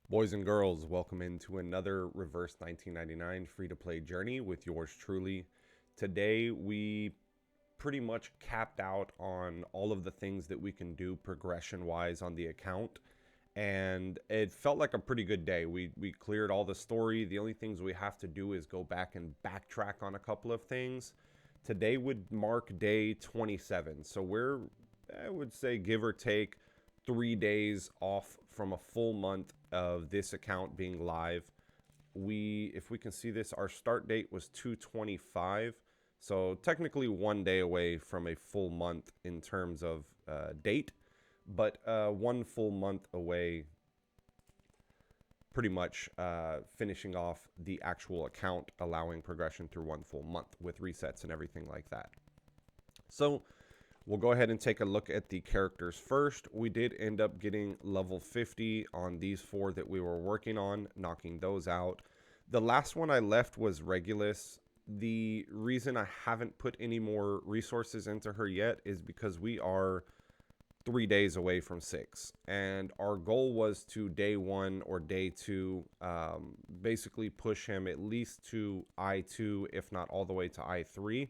Boys and girls, welcome into another Reverse 1999 free-to-play journey with yours truly. Today, we pretty much capped out on all of the things that we can do progression-wise on the account, and it felt like a pretty good day. We cleared all the story. The only things we have to do is go back and backtrack on a couple of things. Today would mark day 27, so we're, I would say, give or take 3 days off from a full month of this account being live. If we can see this, our start date was 2/25, so technically 1 day away from a full month in terms of date, but 1 full month away, pretty much finishing off the actual account, allowing progression through 1 full month with resets and everything like that. So we'll go ahead and take a look at the characters first. We did end up getting level 50 on these 4 that we were working on, knocking those out. The last one I left was Regulus. The reason I haven't put any more resources into her yet is because we are 3 days away from 6. And our goal was to day 1 or day 2, basically push him at least to I2, if not all the way to I3.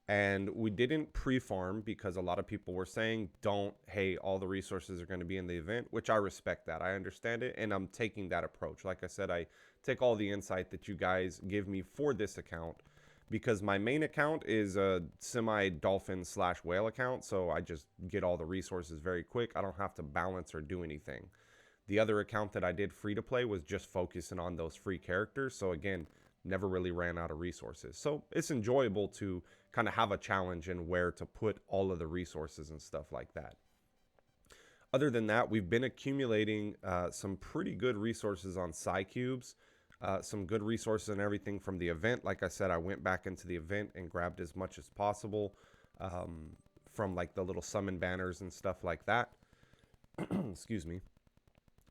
And we didn't pre-farm because a lot of people were saying, don't, hey, all the resources are going to be in the event, which I respect that. I understand it, and I'm taking that approach. Like I said, I take all the insight that you guys give me for this account because my main account is a semi-dolphin / whale account, so I just get all the resources very quick. I don't have to balance or do anything. The other account that I did free to play was just focusing on those free characters. So again, never really ran out of resources. So it's enjoyable to kind of have a challenge in where to put all of the resources and stuff like that. Other than that, we've been accumulating some pretty good resources on Psycubes, some good resources and everything from the event. Like I said, I went back into the event and grabbed as much as possible from like the little summon banners and stuff like that. Excuse me.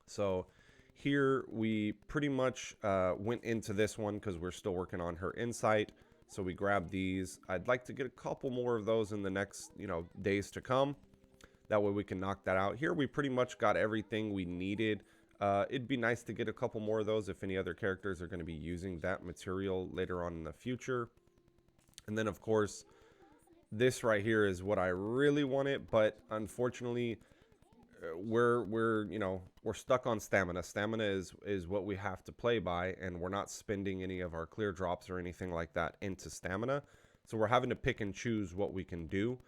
So here we pretty much went into this one because we're still working on her insight. So we grabbed these. I'd like to get a couple more of those in the next, days to come. That way we can knock that out. Here we pretty much got everything we needed. It'd be nice to get a couple more of those if any other characters are going to be using that material later on in the future. And then of course, this right here is what I really wanted, but unfortunately, we're stuck on stamina. Stamina is what we have to play by, and we're not spending any of our clear drops or anything like that into stamina. So we're having to pick and choose what we can do.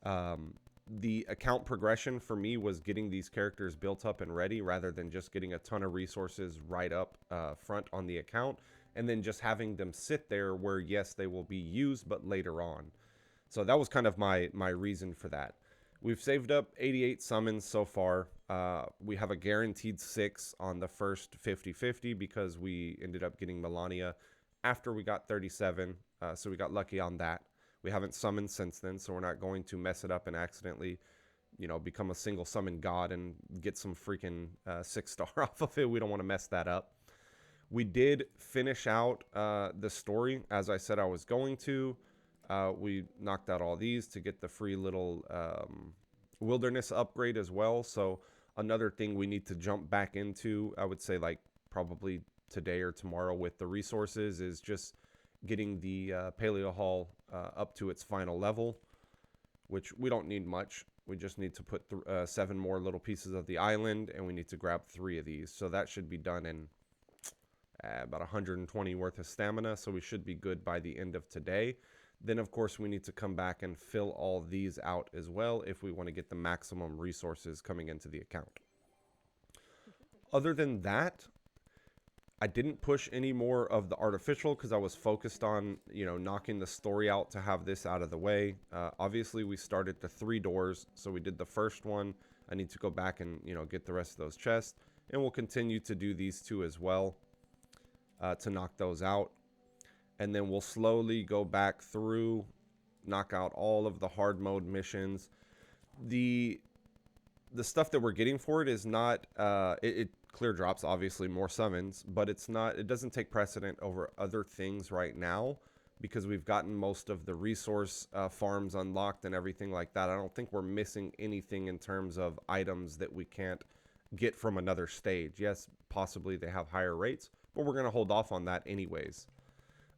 The account progression for me was getting these characters built up and ready rather than just getting a ton of resources right up front on the account and then just having them sit there where, yes, they will be used, but later on. So that was kind of my reason for that. We've saved up 88 summons so far. We have a guaranteed 6 on the first 50-50 because we ended up getting Melania after we got 37. So we got lucky on that. We haven't summoned since then, so we're not going to mess it up and accidentally, become a single summon god and get some freaking 6-star off of it. We don't want to mess that up. We did finish out the story as I said I was going to. We knocked out all these to get the free little wilderness upgrade as well. So another thing we need to jump back into, I would say like probably today or tomorrow with the resources, is just getting the Paleo Hall up to its final level, which we don't need much. We just need to put 7 more little pieces of the island, and we need to grab 3 of these. So that should be done in about 120 worth of stamina. So we should be good by the end of today. Then, of course, we need to come back and fill all these out as well if we want to get the maximum resources coming into the account. Other than that, I didn't push any more of the artificial because I was focused on, knocking the story out to have this out of the way. Obviously, we started the 3 doors, so we did the first one. I need to go back and, get the rest of those chests. And we'll continue to do these 2 as well to knock those out. And then we'll slowly go back through, knock out all of the hard mode missions. The stuff that we're getting for it is not, it clear drops, obviously, more summons, but it doesn't take precedent over other things right now because we've gotten most of the resource farms unlocked and everything like that. I don't think we're missing anything in terms of items that we can't get from another stage. Yes, possibly they have higher rates, but we're going to hold off on that anyways.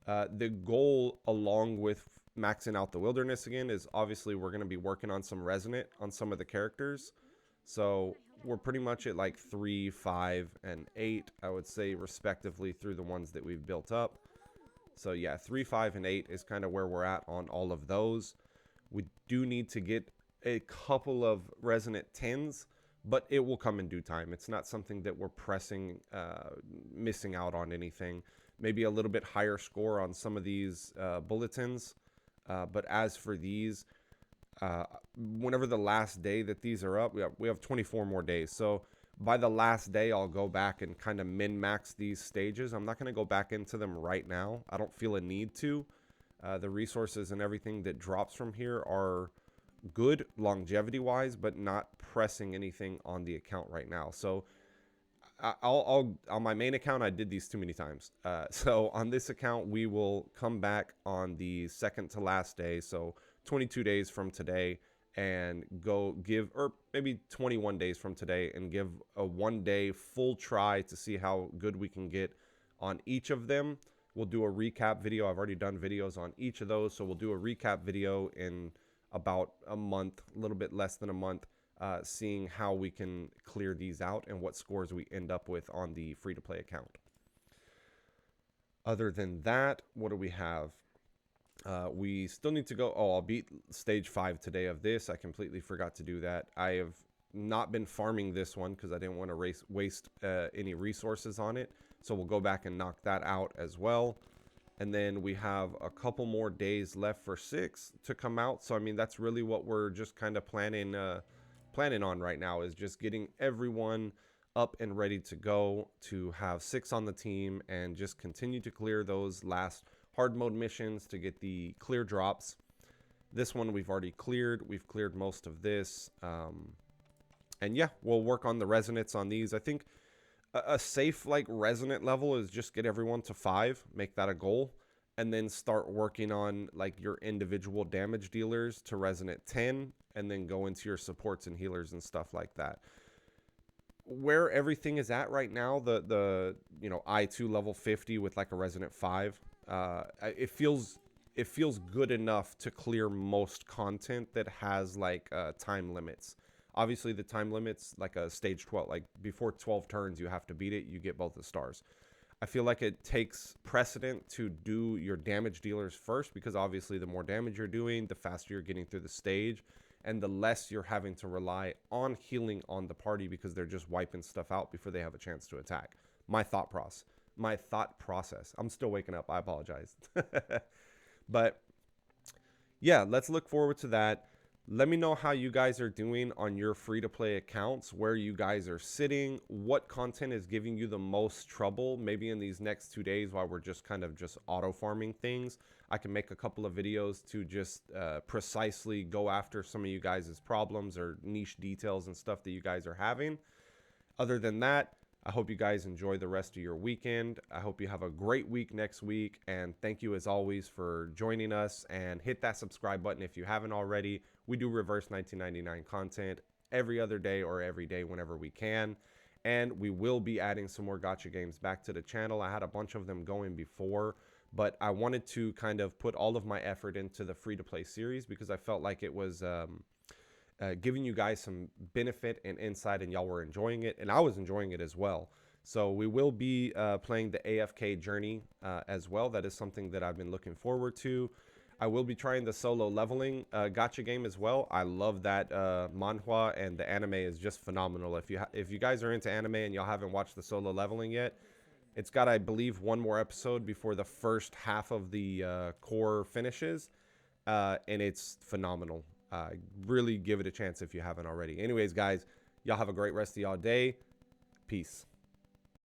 The goal, along with maxing out the wilderness again, is obviously we're going to be working on some resonant on some of the characters. So we're pretty much at like 3, 5, and 8, I would say, respectively, through the ones that we've built up. So yeah, 3, 5, and 8 is kind of where we're at on all of those. We do need to get a couple of resonant 10s, but it will come in due time. It's not something that we're pressing, missing out on anything. Maybe a little bit higher score on some of these bulletins. But as for these, whenever the last day that these are up, we have 24 more days. So by the last day, I'll go back and kind of min-max these stages. I'm not going to go back into them right now. I don't feel a need to. The resources and everything that drops from here are good longevity-wise, but not pressing anything on the account right now. So I'll on my main account, I did these too many times. So on this account, we will come back on the second to last day. So 22 days from today, and go give, or maybe 21 days from today, and give a 1-day full try to see how good we can get on each of them. We'll do a recap video. I've already done videos on each of those. So we'll do a recap video in about a month, a little bit less than a month, seeing how we can clear these out and what scores we end up with on the free-to-play account. Other than that, what do we have? We still need to go. Oh, I'll beat stage 5 today of this. I completely forgot to do that. I have not been farming this one because I didn't want to waste any resources on it. So we'll go back and knock that out as well. And then we have a couple more days left for 6 to come out. So I mean, that's really what we're just kind of planning on right now, is just getting everyone up and ready to go to have 6 on the team and just continue to clear those last hard mode missions to get the clear drops. This one we've already cleared. We've cleared most of this. And yeah, we'll work on the resonance on these. I think a safe like resonant level is just get everyone to 5, make that a goal, and then start working on like your individual damage dealers to resonant 10, and then go into your supports and healers and stuff like that. Where everything is at right now, the you know, I2 level 50 with like a resonant 5, it feels good enough to clear most content that has like time limits. Obviously the time limits, like a stage 12, like before 12 turns you have to beat it, you get both the stars. I feel like it takes precedent to do your damage dealers first, because obviously the more damage you're doing, the faster you're getting through the stage, and the less you're having to rely on healing on the party because they're just wiping stuff out before they have a chance to attack. My thought process. I'm still waking up. I apologize. But yeah, let's look forward to that. Let me know how you guys are doing on your free-to-play accounts, where you guys are sitting, what content is giving you the most trouble. Maybe in these next 2 days, while we're just kind of just auto-farming things, I can make a couple of videos to just precisely go after some of you guys' problems or niche details and stuff that you guys are having. Other than that, I hope you guys enjoy the rest of your weekend. I hope you have a great week next week. And thank you as always for joining us, and hit that subscribe button if you haven't already. We do reverse 1999 content every other day or every day whenever we can. And we will be adding some more gacha games back to the channel. I had a bunch of them going before, but I wanted to kind of put all of my effort into the free-to-play series because I felt like it was giving you guys some benefit and insight, and y'all were enjoying it, and I was enjoying it as well. So we will be playing the AFK journey as well. That is something that I've been looking forward to. I will be trying the solo leveling gacha game as well. I love that manhwa, and the anime is just phenomenal. If you guys are into anime and y'all haven't watched the solo leveling yet, it's got, I believe, 1 more episode before the first half of the core finishes, and it's phenomenal. Really give it a chance if you haven't already. Anyways, guys, y'all have a great rest of y'all day. Peace.